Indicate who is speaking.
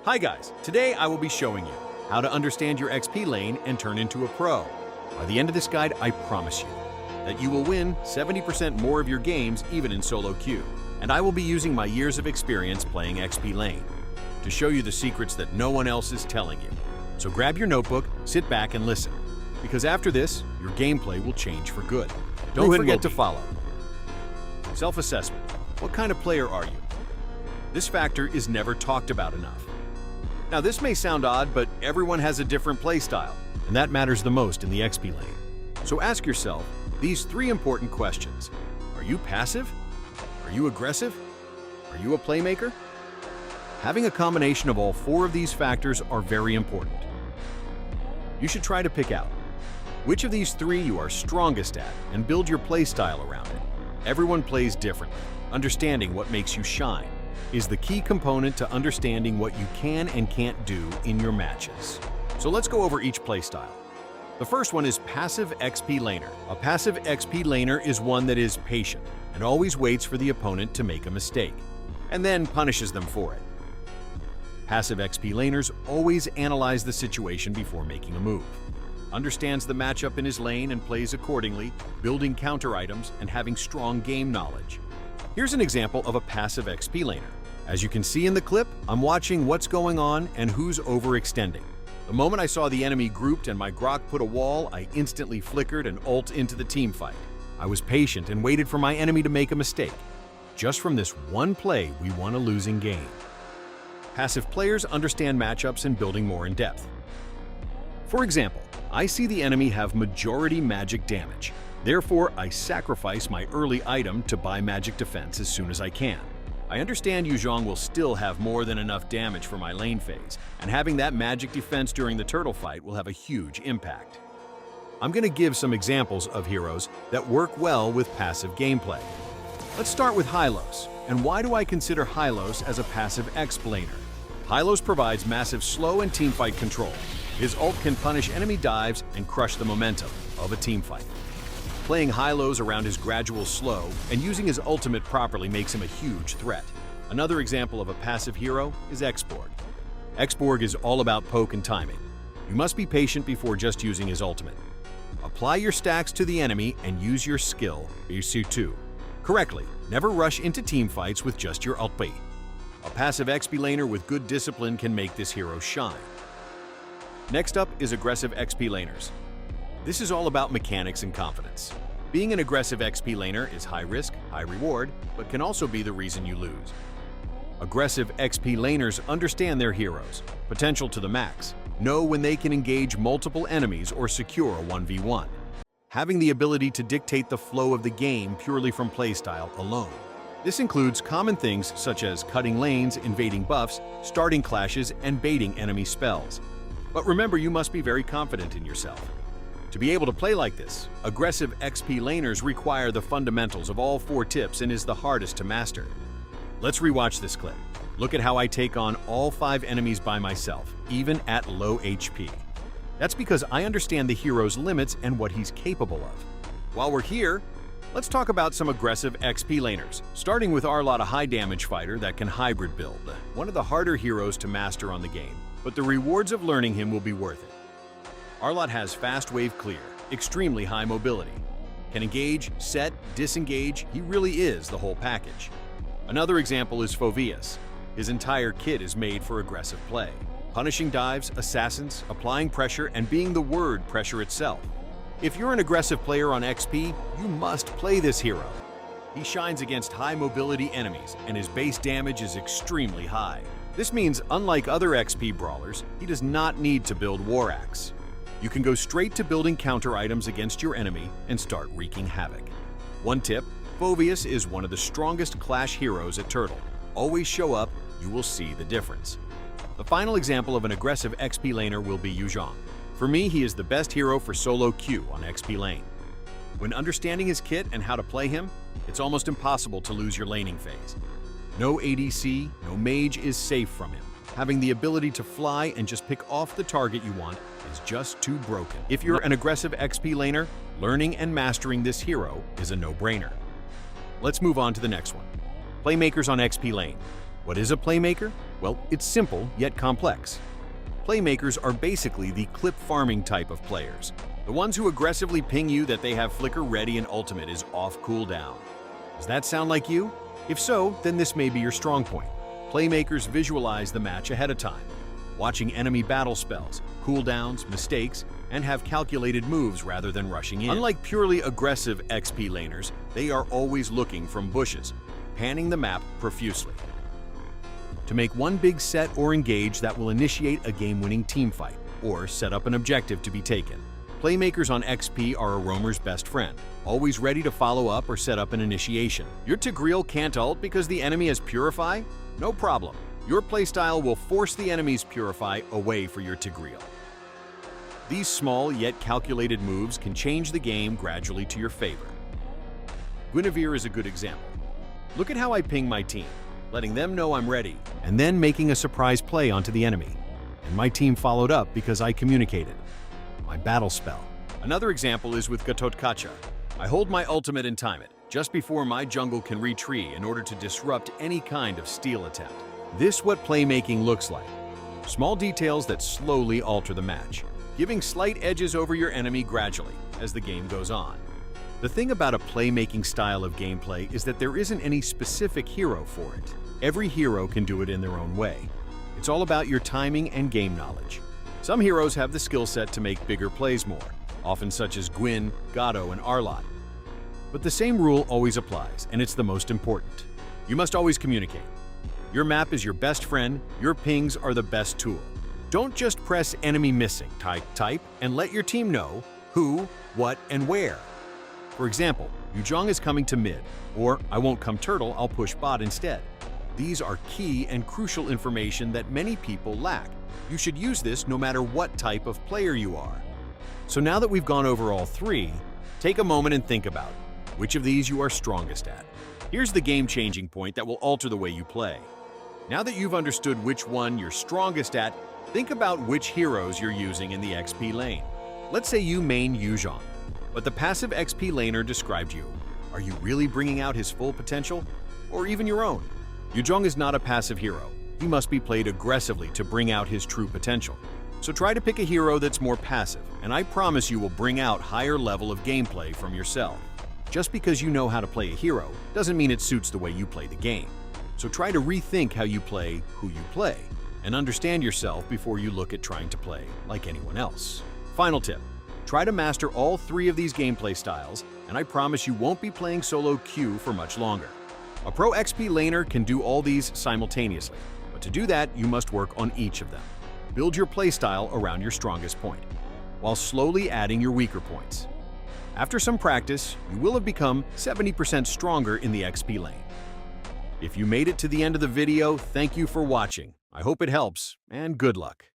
Speaker 1: Hi guys, today I will be showing you how to understand your XP lane and turn into a pro. By the end of this guide, I promise you that you will win 70% more of your games even in solo queue. And I will be using my years of experience playing XP lane to show you the secrets that no one else is telling you. So grab your notebook, sit back and listen, because after this, your gameplay will change for good. Don't forget to follow. Self-assessment. What kind of player are you? This factor is never talked about enough. Now this may sound odd, but everyone has a different play style, and that matters the most in the XP lane. So ask yourself these 3 important questions. Are you passive? Are you aggressive? Are you a playmaker? Having a combination of all 4 of these factors are very important. You should try to pick out which of these 3 you are strongest at and build your play style around it. Everyone plays differently. Understanding what makes you shine is the key component to understanding what you can and can't do in your matches. So let's go over each playstyle. The first one is passive XP laner. A passive XP laner is one that is patient and always waits for the opponent to make a mistake, and then punishes them for it. Passive XP laners always analyze the situation before making a move, understands the matchup in his lane and plays accordingly, building counter items and having strong game knowledge. Here's an example of a passive XP laner. As you can see in the clip, I'm watching what's going on and who's overextending. The moment I saw the enemy grouped and my Grok put a wall, I instantly flickered and ult into the team fight. I was patient and waited for my enemy to make a mistake. Just from this one play, we won a losing game. Passive players understand matchups and building more in depth. For example, I see the enemy have majority magic damage. Therefore, I sacrifice my early item to buy magic defense as soon as I can. I understand Yu Zhong will still have more than enough damage for my lane phase, and having that magic defense during the turtle fight will have a huge impact. I'm going to give some examples of heroes that work well with passive gameplay. Let's start with Hylos. And why do I consider Hylos as a passive XP laner? Hylos provides massive slow and teamfight control. His ult can punish enemy dives and crush the momentum of a teamfight. Playing Hylos around his gradual slow and using his ultimate properly makes him a huge threat. Another example of a passive hero is Xborg. Xborg is all about poke and timing. You must be patient before just using his ultimate. Apply your stacks to the enemy and use your skill, Isu2, correctly. Never rush into team fights with just your ulti. A passive XP laner with good discipline can make this hero shine. Next up is aggressive XP laners. This is all about mechanics and confidence. Being an aggressive XP laner is high risk, high reward, but can also be the reason you lose. Aggressive XP laners understand their heroes, potential to the max, know when they can engage multiple enemies or secure a 1v1. Having the ability to dictate the flow of the game purely from playstyle alone. This includes common things such as cutting lanes, invading buffs, starting clashes, and baiting enemy spells. But remember, you must be very confident in yourself. To be able to play like this, aggressive XP laners require the fundamentals of all 4 tips and is the hardest to master. Let's rewatch this clip. Look at how I take on all 5 enemies by myself, even at low HP. That's because I understand the hero's limits and what he's capable of. While we're here, let's talk about some aggressive XP laners, starting with Arlott, a high damage fighter that can hybrid build. One of the harder heroes to master on the game, but the rewards of learning him will be worth it. Arlott has fast wave clear, extremely high mobility. Can engage, set, disengage, he really is the whole package. Another example is Phoveus. His entire kit is made for aggressive play. Punishing dives, assassins, applying pressure, and being the word pressure itself. If you're an aggressive player on XP, you must play this hero. He shines against high mobility enemies, and his base damage is extremely high. This means, unlike other XP brawlers, he does not need to build War Axe. You can go straight to building counter items against your enemy and start wreaking havoc. One tip, Phoveus is one of the strongest Clash heroes at Turtle. Always show up, you will see the difference. The final example of an aggressive XP laner will be Yu Zhong. For me, he is the best hero for solo queue on XP lane. When understanding his kit and how to play him, it's almost impossible to lose your laning phase. No ADC, no mage is safe from him. Having the ability to fly and just pick off the target you want is just too broken. If you're an aggressive XP laner, learning and mastering this hero is a no-brainer. Let's move on to the next one. Playmakers on XP lane. What is a playmaker? Well, it's simple yet complex. Playmakers are basically the clip farming type of players. The ones who aggressively ping you that they have flicker ready and ultimate is off cooldown. Does that sound like you? If so, then this may be your strong point. Playmakers visualize the match ahead of time, watching enemy battle spells, cooldowns, mistakes, and have calculated moves rather than rushing in. Unlike purely aggressive XP laners, they are always looking from bushes, panning the map profusely to make one big set or engage that will initiate a game-winning team fight or set up an objective to be taken. Playmakers on XP are a roamer's best friend, always ready to follow up or set up an initiation. Your Tigreal can't ult because the enemy has Purify? No problem. Your playstyle will force the enemy's Purify away for your Tigreal. These small yet calculated moves can change the game gradually to your favor. Guinevere is a good example. Look at how I ping my team, letting them know I'm ready, and then making a surprise play onto the enemy. And my team followed up because I communicated. My battle spell. Another example is with Gatotkacha. I hold my ultimate and time it, just before my jungle can retreat in order to disrupt any kind of steal attempt. This what playmaking looks like. Small details that slowly alter the match, giving slight edges over your enemy gradually as the game goes on. The thing about a playmaking style of gameplay is that there isn't any specific hero for it. Every hero can do it in their own way. It's all about your timing and game knowledge. Some heroes have the skill set to make bigger plays more, often such as Gwyn, Gato, and Arlott. But the same rule always applies, and it's the most important. You must always communicate. Your map is your best friend, your pings are the best tool. Don't just press enemy missing, type, and let your team know who, what, and where. For example, Yuzhong is coming to mid, or I won't come turtle, I'll push bot instead. These are key and crucial information that many people lack. You should use this no matter what type of player you are. So now that we've gone over all three, take a moment and think about which of these you are strongest at. Here's the game-changing point that will alter the way you play. Now that you've understood which one you're strongest at, think about which heroes you're using in the XP lane. Let's say you main Yuzhong, but the passive XP laner described you. Are you really bringing out his full potential? Or even your own? Yuzhong is not a passive hero. He must be played aggressively to bring out his true potential. So try to pick a hero that's more passive, and I promise you will bring out higher level of gameplay from yourself. Just because you know how to play a hero doesn't mean it suits the way you play the game. So try to rethink how you play who you play, and understand yourself before you look at trying to play like anyone else. Final tip, try to master all three of these gameplay styles, and I promise you won't be playing solo queue for much longer. A pro XP laner can do all these simultaneously, but to do that, you must work on each of them. Build your playstyle around your strongest point, while slowly adding your weaker points. After some practice, you will have become 70% stronger in the XP lane. If you made it to the end of the video, thank you for watching. I hope it helps, and good luck.